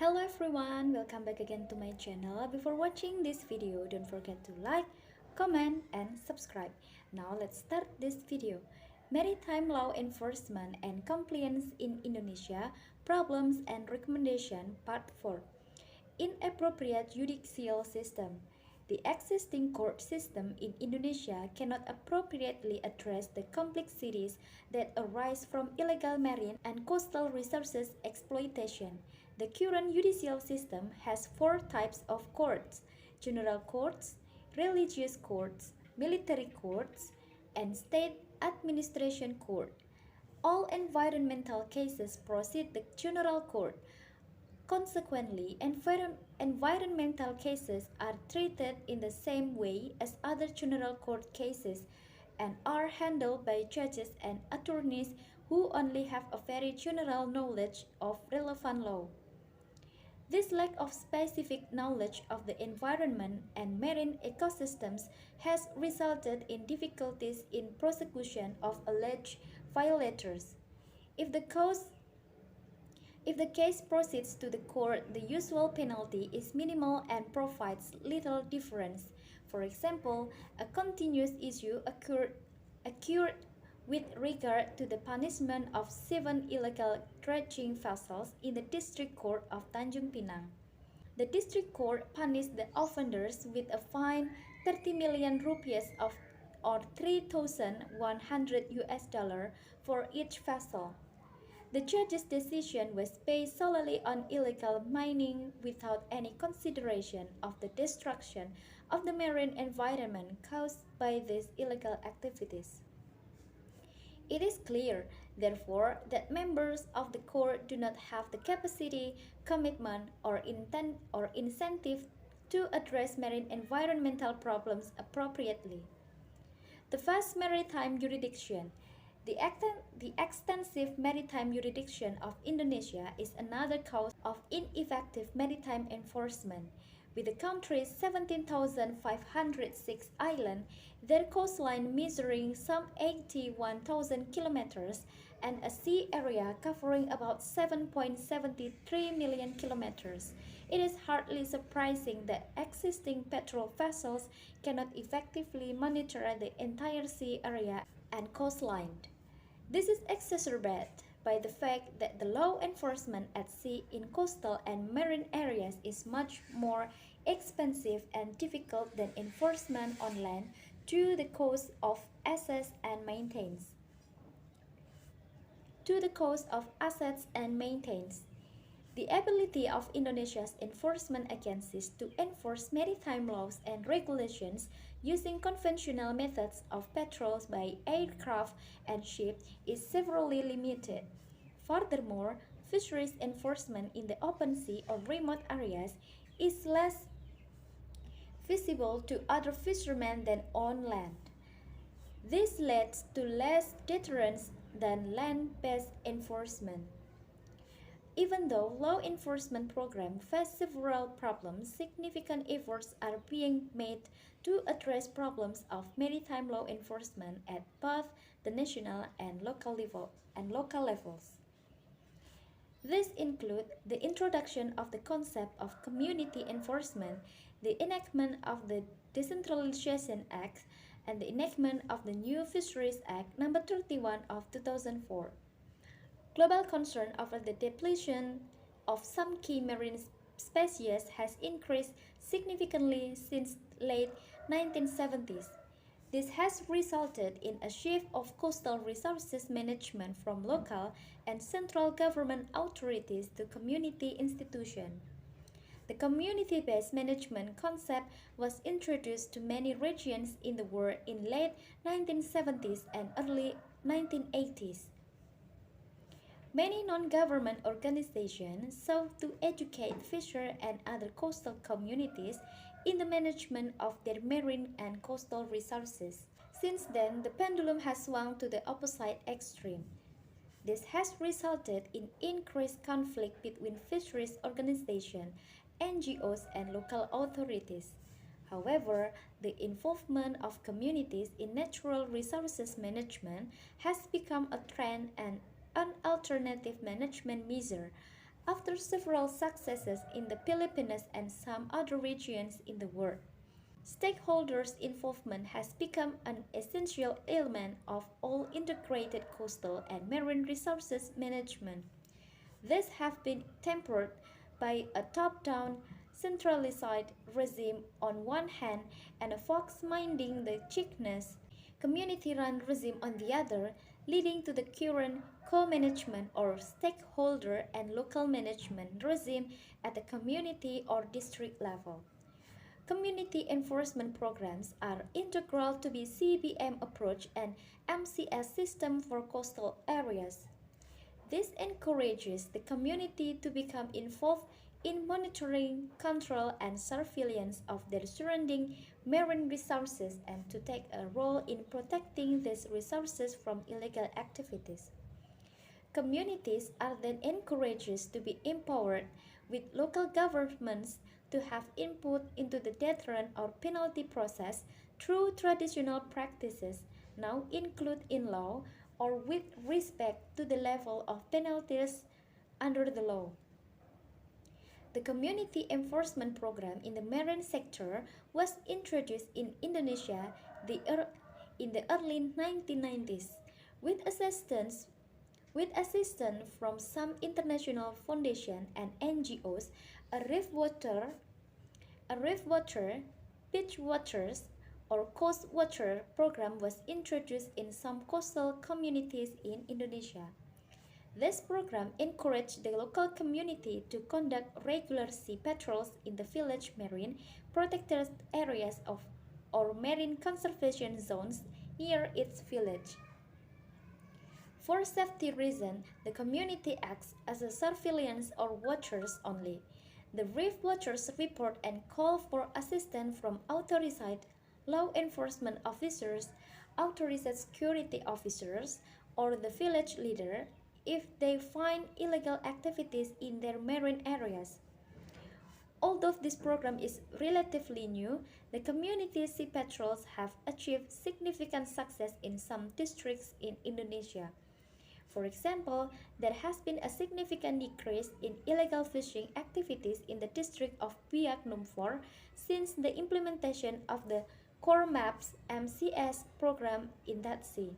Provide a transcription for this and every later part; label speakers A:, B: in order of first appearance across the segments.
A: Hello everyone, welcome back again to my channel. Before watching this video, don't forget to like, comment, and subscribe. Now let's start this video. Maritime law enforcement and compliance in Indonesia, problems and recommendation, part 4. Inappropriate judicial system. The existing court system in Indonesia cannot appropriately address the complexities that arise from illegal marine and coastal resources exploitation. The current judicial system has four types of courts: general courts, religious courts, military courts, and state administration court. All environmental cases proceed the general court. Consequently, environmental cases are treated in the same way as other general court cases and are handled by judges and attorneys who only have a very general knowledge of relevant law. This lack of specific knowledge of the environment and marine ecosystems has resulted in difficulties in prosecution of alleged violators. If the case proceeds to the court, the usual penalty is minimal and provides little difference. For example, a continuous issue occurred with regard to the punishment of 7 illegal dredging vessels in the District Court of Tanjung Pinang. The District Court punished the offenders with a fine 30 million rupiahs or $3,100 for each vessel. The judge's decision was based solely on illegal mining without any consideration of the destruction of the marine environment caused by these illegal activities. It is clear, therefore, that members of the court do not have the capacity, commitment, or incentive to address marine environmental problems appropriately. The vast maritime jurisdiction. The extensive maritime jurisdiction of Indonesia is another cause of ineffective maritime enforcement. With the country's 17,506 islands, their coastline measuring some 81,000 kilometers, and a sea area covering about 7.73 million kilometers, it is hardly surprising that existing patrol vessels cannot effectively monitor the entire sea area and coastline. This is exacerbated by the fact that the law enforcement at sea in coastal and marine areas is much more expensive and difficult than enforcement on land due to the cost of assets and maintenance. The ability of Indonesia's enforcement agencies to enforce maritime laws and regulations using conventional methods of patrols by aircraft and ship is severely limited. Furthermore, fisheries enforcement in the open sea or remote areas is less visible to other fishermen than on land. This leads to less deterrence than land-based enforcement. Even though law enforcement programs face several problems, significant efforts are being made to address problems of maritime law enforcement at both the national and local levels. These include the introduction of the concept of community enforcement, the enactment of the Decentralization Act, and the enactment of the new Fisheries Act No. 31 of 2004. Global concern over the depletion of some key marine species has increased significantly since late 1970s. This has resulted in a shift of coastal resources management from local and central government authorities to community institutions. The community-based management concept was introduced to many regions in the world in late 1970s and early 1980s. Many non-government organizations sought to educate fisher and other coastal communities in the management of their marine and coastal resources. Since then, the pendulum has swung to the opposite extreme. This has resulted in increased conflict between fisheries organizations, NGOs, and local authorities. However, the involvement of communities in natural resources management has become a trend and an alternative management measure after several successes in the Philippines and some other regions in the world. Stakeholders' involvement has become an essential element of all integrated coastal and marine resources management. These have been tempered by a top-down, centralized regime on one hand and a fox-minding the chiefness, community-run regime on the other, leading to the current co-management or stakeholder and local management regime at the community or district level. Community enforcement programs are integral to the CBM approach and MCS system for coastal areas. This encourages the community to become involved in monitoring, control, and surveillance of their surrounding marine resources and to take a role in protecting these resources from illegal activities. Communities are then encouraged to be empowered with local governments to have input into the deterrent or penalty process through traditional practices now included in law or with respect to the level of penalties under the law. The community enforcement program in the marine sector was introduced in Indonesia in the early 1990s with assistance from some international foundations and NGOs. A reef water, beach waters, or coast water program was introduced in some coastal communities in Indonesia. This program encouraged the local community to conduct regular sea patrols in the village marine protected areas or marine conservation zones near its village. For safety reasons, the community acts as a surveillance or watchers only. The reef watchers report and call for assistance from authorized law enforcement officers, authorized security officers, or the village leader if they find illegal activities in their marine areas. Although this program is relatively new, the community sea patrols have achieved significant success in some districts in Indonesia. For example, there has been a significant decrease in illegal fishing activities in the district of Biak Numfor since the implementation of the Core Maps MCS program in that sea.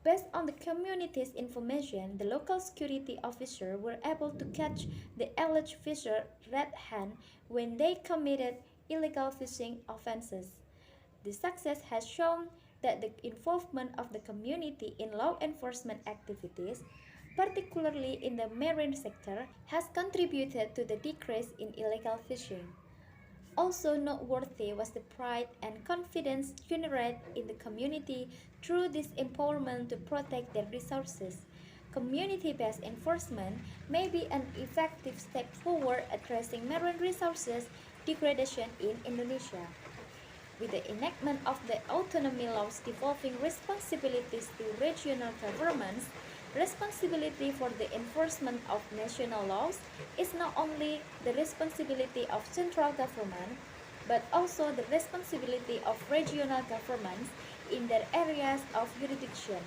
A: Based on the community's information, the local security officer were able to catch the alleged fisher red-handed when they committed illegal fishing offenses. The success has shown that the involvement of the community in law enforcement activities, particularly in the marine sector, has contributed to the decrease in illegal fishing. Also noteworthy was the pride and confidence generated in the community through this empowerment to protect their resources. Community-based enforcement may be an effective step forward addressing marine resources degradation in Indonesia. With the enactment of the autonomy laws devolving responsibilities to regional governments, responsibility for the enforcement of national laws is not only the responsibility of central government, but also the responsibility of regional governments in their areas of jurisdiction.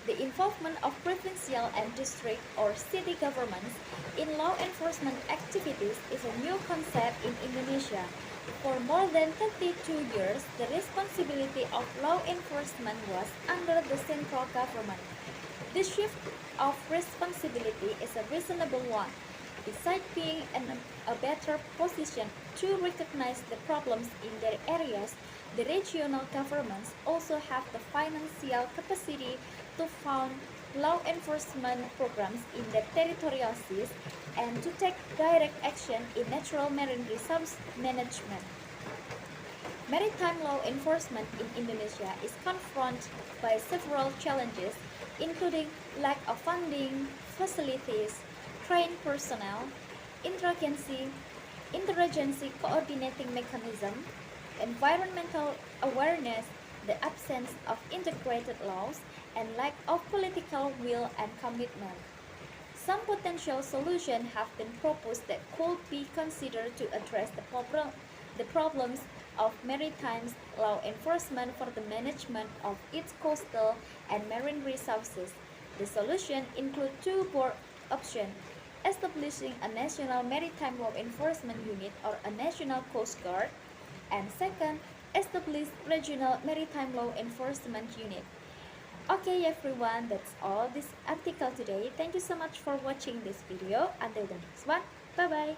A: The involvement of provincial and district or city governments in law enforcement activities is a new concept in Indonesia. For more than 32 years, the responsibility of law enforcement was under the central government. This shift of responsibility is a reasonable one. Besides being in a better position to recognize the problems in their areas, the regional governments also have the financial capacity to fund law enforcement programs in their territorial seas and to take direct action in natural marine resource management. Maritime law enforcement in Indonesia is confronted by several challenges, including lack of funding, facilities, trained personnel, interagency coordinating mechanism, environmental awareness, the absence of integrated laws, and lack of political will and commitment. Some potential solutions have been proposed that could be considered to address the problems of maritime law enforcement for the management of its coastal and marine resources. The solution include two option, establishing a national maritime law enforcement unit or a national coast guard, and second, establish regional maritime law enforcement unit. Okay everyone, that's all this article today. Thank you so much for watching this video. Until the next one, bye bye.